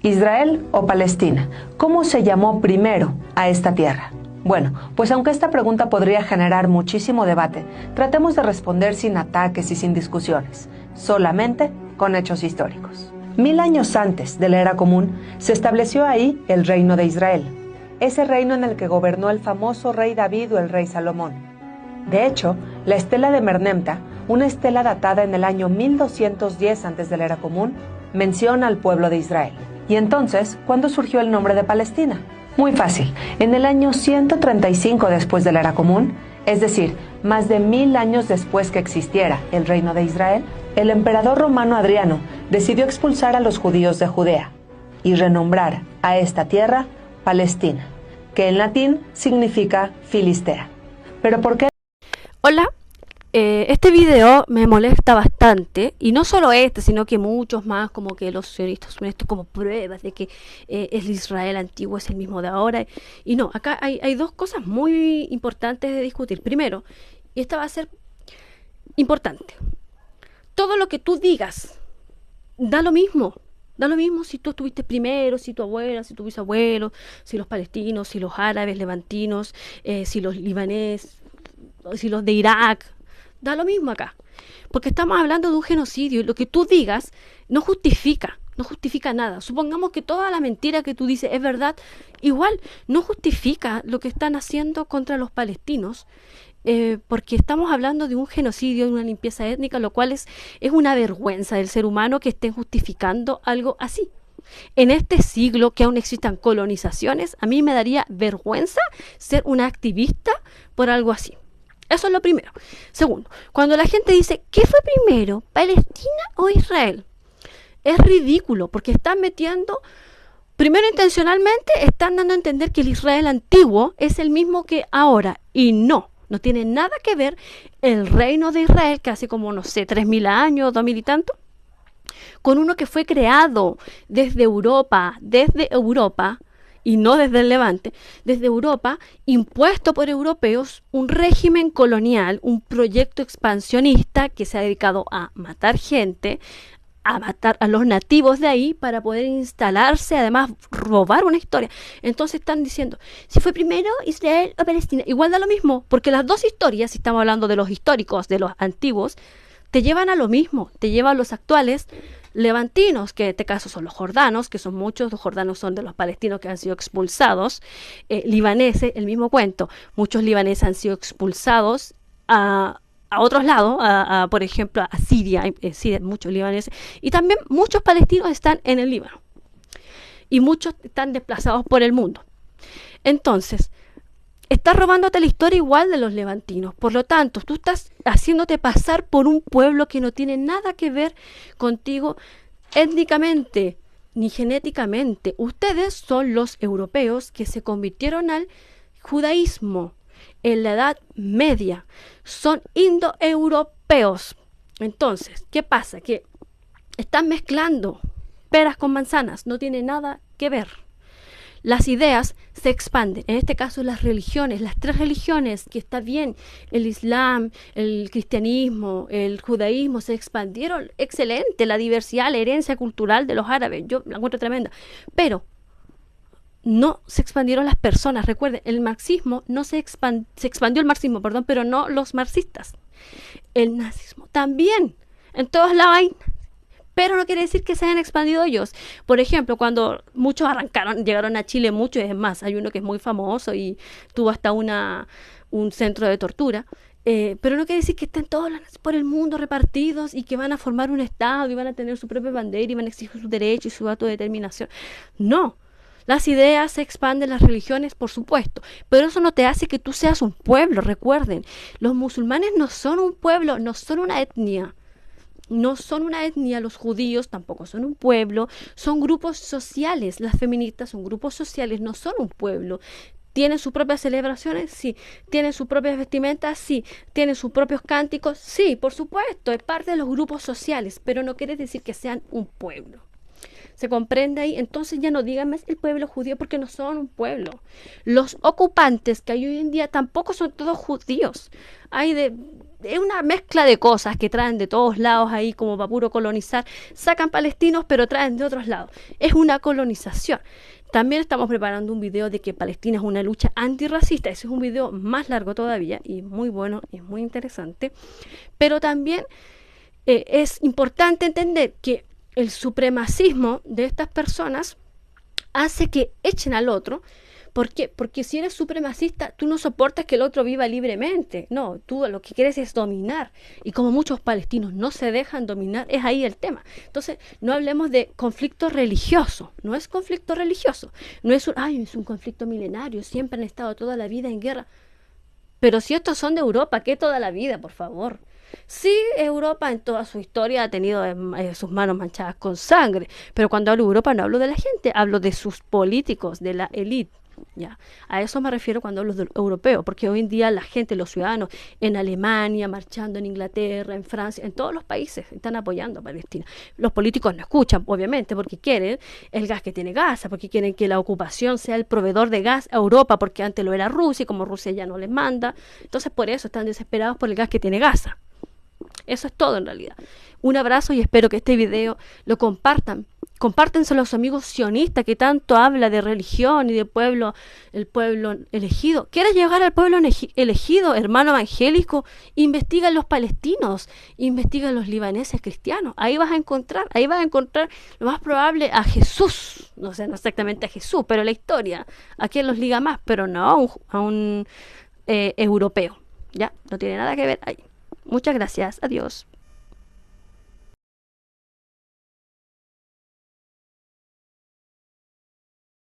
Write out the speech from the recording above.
¿Israel o Palestina? ¿Cómo se llamó primero a esta tierra? Bueno, pues aunque esta pregunta podría generar muchísimo debate, tratemos de responder sin ataques y sin discusiones, solamente con hechos históricos. 1000 años antes de la Era Común, se estableció ahí el Reino de Israel, ese reino en el que gobernó el famoso rey David o el rey Salomón. De hecho, la estela de Merneptah, una estela datada en el año 1210 antes de la Era Común, menciona al pueblo de Israel. Y entonces, ¿cuándo surgió el nombre de Palestina? Muy fácil, en el año 135 después de la Era Común, es decir, más de 1000 años después que existiera el Reino de Israel, el emperador romano Adriano decidió expulsar a los judíos de Judea y renombrar a esta tierra Palestina, que en latín significa Filistea. ¿Pero por qué? Hola, este video me molesta bastante, y no solo este, sino que muchos más, como que los sionistas son esto como pruebas de que el Israel antiguo es el mismo de ahora. Y no, acá hay dos cosas muy importantes de discutir. Primero, y esta va a ser importante, todo lo que tú digas da lo mismo. Da lo mismo si tú estuviste primero, si tu abuela, si tu bisabuelo, si los palestinos, si los árabes, levantinos, si los libaneses, si los de Irak. Da lo mismo acá, porque estamos hablando de un genocidio y lo que tú digas no justifica nada. Supongamos que toda la mentira que tú dices es verdad, igual no justifica lo que están haciendo contra los palestinos, porque estamos hablando de un genocidio, de una limpieza étnica, lo cual es una vergüenza del ser humano que estén justificando algo así. En este siglo que aún existan colonizaciones, a mí me daría vergüenza ser una activista por algo así. Eso es lo primero. Segundo, cuando la gente dice, ¿qué fue primero, Palestina o Israel? Es ridículo, porque están metiendo, primero intencionalmente, están dando a entender que el Israel antiguo es el mismo que ahora, y no tiene nada que ver el reino de Israel, que hace como, no sé, 3000 años, 2000 y tanto, con uno que fue creado desde Europa, y no desde el Levante, desde Europa, impuesto por europeos, un régimen colonial, un proyecto expansionista que se ha dedicado a matar gente, a matar a los nativos de ahí para poder instalarse, además robar una historia. Entonces están diciendo, si fue primero Israel o Palestina, igual da lo mismo, porque las dos historias, si estamos hablando de los históricos, de los antiguos, te llevan a lo mismo, te llevan a los actuales levantinos, que en este caso son los jordanos, que son muchos, los jordanos son de los palestinos que han sido expulsados, libaneses, el mismo cuento, muchos libaneses han sido expulsados a otros lados, por ejemplo, a Siria, muchos libaneses, y también muchos palestinos están en el Líbano, y muchos están desplazados por el mundo. Entonces, estás robándote la historia igual de los levantinos. Por lo tanto, tú estás haciéndote pasar por un pueblo que no tiene nada que ver contigo étnicamente ni genéticamente. Ustedes son los europeos que se convirtieron al judaísmo en la Edad Media. Son indoeuropeos. Entonces, ¿qué pasa? Que están mezclando peras con manzanas. No tiene nada que ver. Las ideas se expanden, en este caso las religiones, las tres religiones, que está bien, el Islam, el cristianismo, el judaísmo, se expandieron, excelente, la diversidad, la herencia cultural de los árabes, yo la encuentro tremenda, pero no se expandieron las personas. Recuerden, el marxismo no se expandió el marxismo, perdón, pero no los marxistas. El nazismo también, en todos lados hay, pero no quiere decir que se hayan expandido ellos. Por ejemplo, cuando muchos llegaron a Chile, muchos, es más, hay uno que es muy famoso y tuvo hasta un centro de tortura, pero no quiere decir que estén todos por el mundo repartidos y que van a formar un estado y van a tener su propia bandera y van a exigir sus derechos y su autodeterminación. No. Las ideas se expanden, las religiones, por supuesto, pero eso no te hace que tú seas un pueblo. Recuerden, los musulmanes no son un pueblo, no son una etnia. No son una etnia, los judíos tampoco son un pueblo, son grupos sociales. Las feministas son grupos sociales, no son un pueblo. ¿Tienen sus propias celebraciones? Sí. ¿Tienen sus propias vestimentas? Sí. ¿Tienen sus propios cánticos? Sí, por supuesto, es parte de los grupos sociales, pero no quiere decir que sean un pueblo. ¿Se comprende ahí? Entonces ya no digan más el pueblo judío, porque no son un pueblo. Los ocupantes que hay hoy en día tampoco son todos judíos. Hay de es una mezcla de cosas que traen de todos lados ahí como para puro colonizar. Sacan palestinos, pero traen de otros lados. Es una colonización. También estamos preparando un video de que Palestina es una lucha antirracista. Ese es un video más largo todavía y muy bueno y muy interesante. Pero también es importante entender que el supremacismo de estas personas hace que echen al otro. ¿Por qué? Porque si eres supremacista, tú no soportas que el otro viva libremente. No, tú lo que quieres es dominar. Y como muchos palestinos no se dejan dominar, es ahí el tema. Entonces, no hablemos de conflicto religioso. No es conflicto religioso. No es es un conflicto milenario. Siempre han estado toda la vida en guerra. Pero si estos son de Europa, ¿qué toda la vida, por favor? Sí, Europa en toda su historia ha tenido sus manos manchadas con sangre. Pero cuando hablo de Europa no hablo de la gente, hablo de sus políticos, de la élite. Ya, a eso me refiero cuando hablo de europeo, porque hoy en día la gente, los ciudadanos en Alemania, marchando en Inglaterra, en Francia, en todos los países están apoyando a Palestina. Los políticos no escuchan, obviamente, porque quieren el gas que tiene Gaza, porque quieren que la ocupación sea el proveedor de gas a Europa, porque antes lo era Rusia y como Rusia ya no les manda, entonces por eso están desesperados por el gas que tiene Gaza. Eso es todo en realidad. Un abrazo y espero que este video lo compartan. Compártenselo a los amigos sionistas que tanto habla de religión y de pueblo, el pueblo elegido. ¿Quieres llegar al pueblo elegido, hermano evangélico? Investiga a los palestinos, investiga a los libaneses cristianos. Ahí vas a encontrar lo más probable a Jesús. No sé, no exactamente a Jesús, pero la historia. ¿A quién los liga más? Pero no a un europeo. Ya, no tiene nada que ver ahí. Muchas gracias. Adiós.